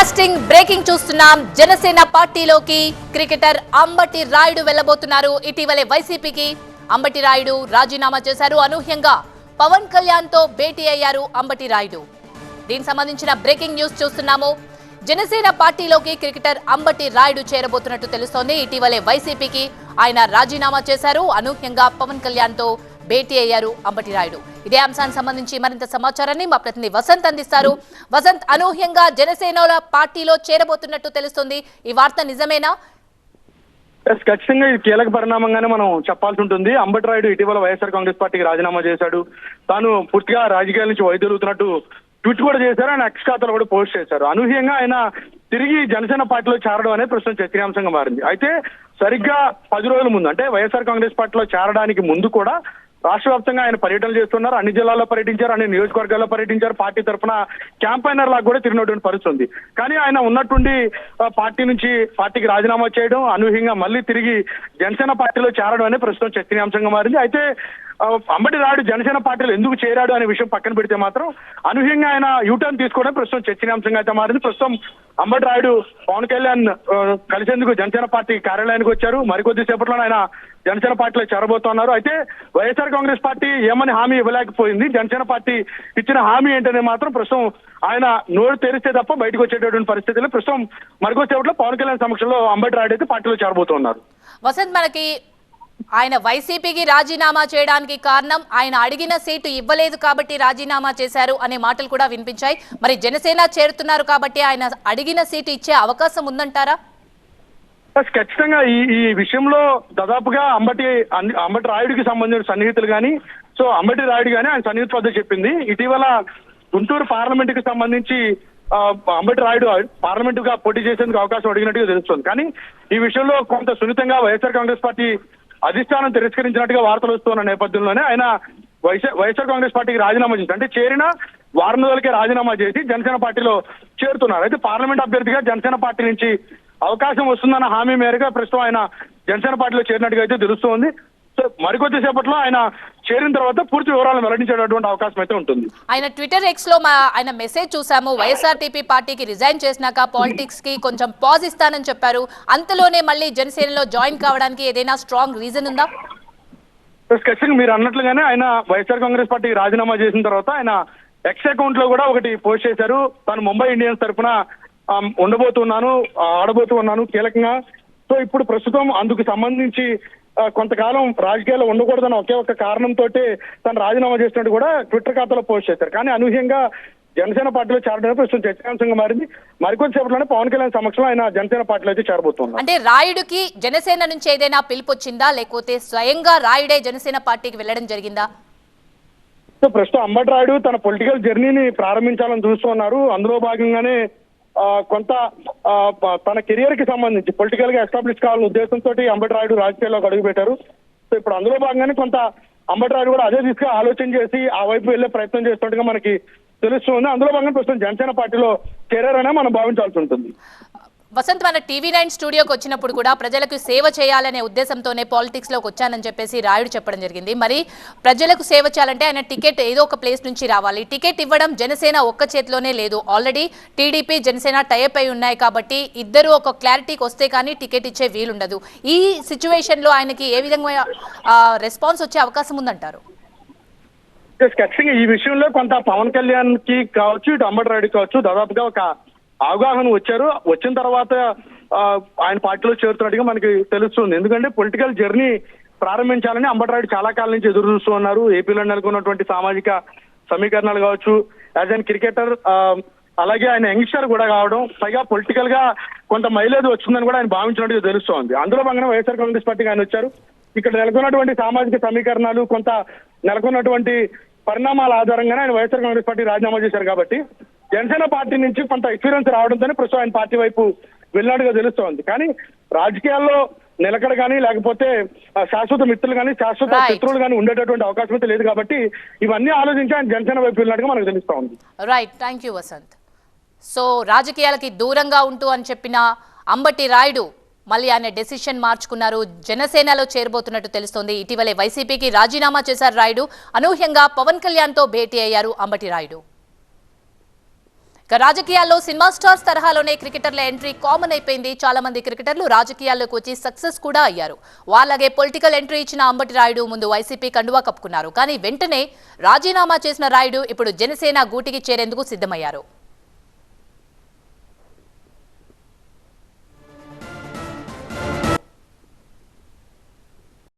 Breaking చూస్తున్నాం. జనసేన పార్టీలోకి cricketer Ambati Rayudu వెళ్లబోతున్నారు. ఇటీవలే వైసీపీకి అంబటి రాయుడు రాజీనామా చేశారు. అనూహ్యంగా పవన్ కళ్యాణ్ తో భేటీ అయ్యారు అంబటి రాయుడు. దీనికి సంబంధించిన బ్రేకింగ్ న్యూస్ చూస్తున్నాము. జనసేన పార్టీలోకి క్రికెటర్ అంబటి రాయుడు చేరబోతున్నట్టు తెలుస్తోంది. ఇటీవలే వైసీపీకి ఆయన రాజీనామా చేశారు. అనూహ్యంగా పవన్ కళ్యాణ్ తో భేటీ అయ్యారు అంబటి రాయుడు. ఇదే అంశానికి సంబంధించి మరింత సమాచారాన్ని మా ప్రతినిధి వసంత్ అందిస్తారు. వసంత్, అనూహ్యంగా జనసేన పార్టీలో చేరబోతున్నట్టు తెలుస్తుంది. ఈ వార్త నిజమేనా? ఖచ్చితంగా ఇది కీలక పరిణామంగానే మనం చెప్పాల్సి ఉంటుంది. అంబటి రాయుడు ఇటీవల వైఎస్ఆర్ కాంగ్రెస్ పార్టీకి రాజీనామా చేశాడు. తాను పూర్తిగా రాజకీయాల నుంచి వైదొలుగుతున్నట్టు ట్వీట్ కూడా చేశారు. ఆయన ఎక్స్ ఖాతాలో కూడా పోస్ట్ చేశారు. అనూహ్యంగా ఆయన తిరిగి జనసేన పార్టీలో చేరడం అనేది ప్రస్తుతం చర్చనీయాంశంగా మారింది. అయితే సరిగ్గా 10 రోజుల ముందు, అంటే వైఎస్ఆర్ కాంగ్రెస్ పార్టీలో చేరడానికి ముందు కూడా రాష్ట్ర వ్యాప్తంగా ఆయన పర్యటనలు చేస్తున్నారు. అన్ని జిల్లాల్లో పర్యటించారు, అన్ని నియోజకవర్గాల్లో పర్యటించారు. పార్టీ తరఫున క్యాంపైనర్ లాగా కూడా తిరిగినటువంటి పరిస్థితి ఉంది. కానీ ఆయన ఉన్నట్టుండి పార్టీకి రాజీనామా చేయడం, అనూహ్యంగా మళ్ళీ తిరిగి జనసేన పార్టీలో చేరడం అనేది ప్రస్తుతం చర్చనీయాంశంగా మారింది. అయితే అంబటి రాయుడు జనసేన పార్టీలో ఎందుకు చేరాడు అనే విషయం పక్కన పెడితే మాత్రం అనూహ్యంగా ఆయన యూటర్న్ తీసుకోవడం ప్రస్తుతం చర్చనీయాంశంగా అయితే మారింది. ప్రస్తుతం అంబటి రాయుడు పవన్ కళ్యాణ్ కలిసేందుకు జనసేన పార్టీ కార్యాలయానికి వచ్చారు. మరికొద్ది సేపట్లో ఆయన జనసేన పార్టీలో చేరబోతున్నారు. అయితే వైఎస్ఆర్ కాంగ్రెస్ పార్టీ ఏమని హామీ ఇవ్వలేకపోయింది. జనసేన పార్టీ ఇచ్చిన హామీ ఏంటనే మాత్రం ప్రస్తుతం ఆయన నోరు తెరిస్తే తప్ప బయటకు వచ్చేటటువంటి పరిస్థితులు. ప్రస్తుతం మరికొద్ది సేపట్లో పవన్ కళ్యాణ్ సమక్షంలో అంబటి రాయుడు అయితే పార్టీలో చేరబోతున్నారు. వసంత్, మనకి ఆయన వైసీపీకి రాజీనామా చేయడానికి కారణం ఆయన అడిగిన సీటు ఇవ్వలేదు కాబట్టి రాజీనామా చేశారు అనే మాటలు కూడా వినిపించాయి. మరి జనసేన చేరుతున్నారు కాబట్టి ఆయన అడిగిన సీటు ఇచ్చే అవకాశం ఉందంటారా? ఖచ్చితంగా ఈ విషయంలో దాదాపుగా అంబటి రాయుడికి సంబంధించిన సన్నిహితులు కానీ, అంబటి రాయుడు కానీ ఆయన సన్నిహిత వద్ద చెప్పింది. ఇటీవల గుంటూరు పార్లమెంట్ కి సంబంధించి అంబటి రాయుడు పార్లమెంట్ గా పోటీ చేసేందుకు అవకాశం అడిగినట్టుగా తెలుస్తుంది. కానీ ఈ విషయంలో కొంత సున్నితంగా వైఎస్ఆర్ కాంగ్రెస్ పార్టీ అధిష్టానం తిరస్కరించినట్టుగా వార్తలు వస్తున్న నేపథ్యంలోనే ఆయన వైఎస్ఆర్ కాంగ్రెస్ పార్టీకి రాజీనామా చేసి, అంటే చేరిన వారం రోజులకే రాజీనామా చేసి జనసేన పార్టీలో చేరుతున్నారు. అయితే పార్లమెంట్ అభ్యర్థిగా జనసేన పార్టీ నుంచి అవకాశం వస్తుందన్న హామీ మేరకు ప్రస్తుతం ఆయన జనసేన పార్టీలో చేరినట్టుగా అయితే తెలుస్తోంది. మరికొద్ది సేపట్లో ఆయన చేరిన తర్వాత పూర్తి వివరాలను వెల్లడించేటటువంటి అవకాశం అయితే ఉంటుంది. ఆయన ట్విట్టర్ ఎక్స్ లో ఆయన మెసేజ్ చూసాము. వైఎస్ఆర్టీపీ పార్టీకి రిజైన్ చేసినాక పాలిటిక్స్ కి కొంచెం పాజ్ ఇస్తానని చెప్పారు. అంతలోనే మళ్ళీ జనసేనలో జాయిన్ కావడానికి ఏదైనా స్ట్రాంగ్ రీజన్ ఉందా? ఖచ్చితంగా మీరు అన్నట్లుగానే ఆయన వైఎస్ఆర్ కాంగ్రెస్ పార్టీకి రాజీనామా చేసిన తర్వాత ఆయన ఎక్స్ అకౌంట్ లో కూడా ఒకటి పోస్ట్ చేశారు. తాను ముంబై ఇండియన్స్ తరఫున ఆడబోతున్నాను కీలకంగా. ఇప్పుడు ప్రస్తుతం అందుకు సంబంధించి కొంతకాలం రాజకీయాల్లో ఉండకూడదన్న ఒకే ఒక్క కారణంతో తను రాజీనామా చేసినట్టు కూడా ట్విట్టర్ ఖాతాలో పోస్ట్ చేశారు. కానీ అనూహ్యంగా జనసేన పార్టీలో చేరడం ప్రస్తుతం చర్చనీయాంశంగా మారింది. మరికొద్ది సేపట్లోనే పవన్ కళ్యాణ్ సమక్షంలో ఆయన జనసేన పార్టీలో అయితే చేరబోతున్నారు. అంటే రాయుడికి జనసేన నుంచి ఏదైనా పిలుపు వచ్చిందా, లేకపోతే స్వయంగా రాయుడే జనసేన పార్టీకి వెళ్ళడం జరిగిందా? ప్రస్తుతం అంబటి రాయుడు తన పొలిటికల్ జర్నీని ప్రారంభించాలని చూస్తున్నారు. అందులో భాగంగానే కొంత తన కెరియర్ కి సంబంధించి పొలిటికల్ గా ఎస్టాబ్లిష్ కావాలనే ఉద్దేశంతో అంబటి రాయుడు రాజకీయాల్లోకి అడుగుపెట్టారు. ఇప్పుడు అందులో భాగంగానే కొంత అంబటి రాయుడు కూడా అదే దిశగా ఆలోచన చేసి ఆ వైపు వెళ్లే ప్రయత్నం చేస్తున్నట్టుగా మనకి తెలుస్తుంది. అందులో భాగంగా ప్రస్తుతం జనసేన పార్టీలో చేరారనే మనం భావించాల్సి ఉంటుంది. వసంత్, మన టీవీ9 స్టూడియోకి వచ్చినప్పుడు కూడా ప్రజలకు సేవ చేయాలనే ఉద్దేశంతోనే పాలిటిక్స్ లోకి వచ్చానని చెప్పేసి రాయుడు చెప్పడం జరిగింది. మరి ప్రజలకు సేవ చేయాలంటే ఆయన టికెట్ ఏదో ఒక ప్లేస్ నుంచి రావాలి. టికెట్ ఇవ్వడం జనసేన ఒక్క చేతిలోనే లేదు. ఆల్రెడీ టీడీపీ జనసేన టైప్ అయి ఉన్నాయి కాబట్టి ఇద్దరు ఒక క్లారిటీకి వస్తే కానీ టికెట్ ఇచ్చే వీలుండదు. ఈ సిచ్యువేషన్ లో ఆయనకి ఏ విధంగా రెస్పాన్స్ వచ్చే అవకాశం ఉందంటారు? ఖచ్చితంగా ఈ విషయంలో కొంత పవన్ కళ్యాణ్ కి కావచ్చు, ఇటు అంబటి రాయుడు కావచ్చు, దాదాపుగా ఒక అవగాహన వచ్చిన తర్వాత ఆయన పార్టీలో చేరుతున్నట్టుగా మనకి తెలుస్తుంది. ఎందుకంటే పొలిటికల్ జర్నీ ప్రారంభించాలని అంబటి రాయుడు చాలా కాలం నుంచి ఎదురు చూస్తూ ఉన్నారు. ఏపీలో నెలకొన్నటువంటి సామాజిక సమీకరణాలు కావచ్చు, యాజ్ అన్ క్రికెటర్, అలాగే ఆయన యంగ్స్టర్ కూడా కావడం, పైగా పొలిటికల్ గా కొంత మైలేజ్ వచ్చిందని కూడా ఆయన భావించినట్టుగా తెలుస్తోంది. అందులో భాగంగా వైఎస్ఆర్ కాంగ్రెస్ పార్టీకి ఆయన వచ్చారు. ఇక్కడ నెలకొన్నటువంటి సామాజిక సమీకరణాలు, కొంత నెలకొన్నటువంటి పరిణామాల ఆధారంగానే ఆయన వైఎస్ఆర్ కాంగ్రెస్ పార్టీ రాజీనామా చేశారు. కాబట్టి జనసేన పార్టీ నుంచి కొంత ఎక్స్పీరియన్స్ రావడంతోనే ప్రస్తుతం ఆయన పార్టీ వైపు వెళ్ళినట్టుగా తెలుస్తోంది. కానీ రాజకీయాల్లో నిలకడ కానీ, లేకపోతే శాశ్వత మిత్రులు కానీ, శాశ్వత శత్రువులు కానీ ఉండేటటువంటి అవకాశం అయితే లేదు. కాబట్టి ఇవన్నీ ఆలోచించి ఆయన జనసేన వైపు వెళ్ళినట్టుగా మనకు తెలుస్తా ఉంది. Right, thank you Vasanth. So రాజకీయాలకి దూరంగా ఉంటూ అని చెప్పిన అంబటి రాయుడు మళ్ళీ ఆయన డెసిషన్ మార్చుకున్నారు. జనసేనలో చేరబోతున్నట్టు తెలుస్తోంది. ఇటీవలే వైసీపీకి రాజీనామా చేశారు రాయుడు. అనూహ్యంగా పవన్ కళ్యాణ్ తో భేటీ అయ్యారు అంబటి రాయుడు. ఇక రాజకీయాల్లో సినిమా స్టార్స్ తరహాలోనే క్రికెటర్ల ఎంట్రీ కామన్ అయిపోయింది. చాలా మంది క్రికెటర్లు రాజకీయాల్లోకి వచ్చి సక్సెస్ కూడా అయ్యారు. వాళ్ళగే పొలిటికల్ ఎంట్రీ ఇచ్చిన అంబటి రాయుడు ముందు వైసీపీ కండువా కప్పుకున్నారు. కానీ వెంటనే రాజీనామా చేసిన రాయుడు ఇప్పుడు జనసేన గూటికి చేరేందుకు సిద్ధమయ్యారు.